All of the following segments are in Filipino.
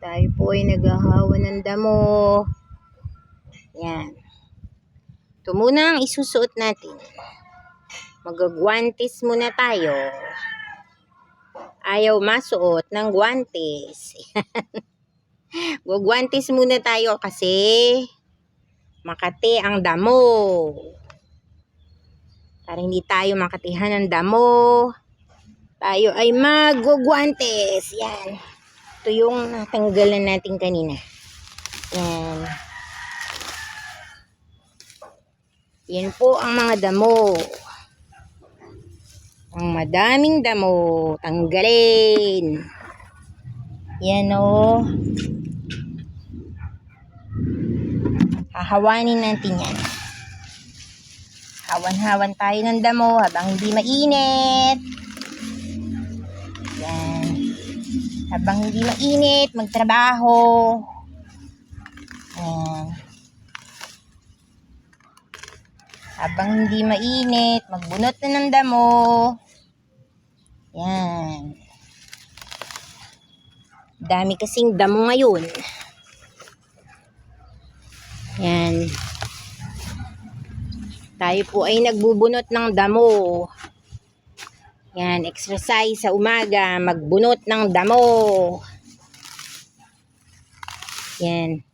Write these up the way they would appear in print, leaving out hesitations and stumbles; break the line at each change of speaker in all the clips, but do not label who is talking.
Tayo po ay naghahawa ng damo. Yan. Ito muna ang isusuot natin. Magagwantes muna tayo. Ayaw masuot ng gwantes. Gugwantes muna tayo kasi makati ang damo. Para hindi tayo makatihan ng damo, tayo ay magugwantes. Yan. Ito yung natanggalan natin kanina. Yan. Yan po ang mga damo. Ang madaming damo. Tanggalin. Yan o. Hahawanin natin yan. Hawan-hawan tayo ng damo habang hindi mainit. Yan. Habang hindi mainit, magtrabaho. Yan. Habang hindi mainit, magbunot na ng damo. Yan. Dami kasing damo ngayon. Yan. Tayo po ay nagbubunot ng damo. Yan, exercise sa umaga, magbunot ng damo. Yan.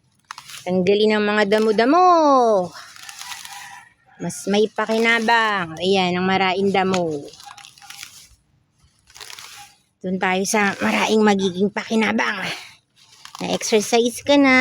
Tanggalin ang mga damo-damo. Mas may pakinabang. Ayan, ang maraing damo. Doon tayo sa maraing magiging pakinabang. Na-exercise ka na.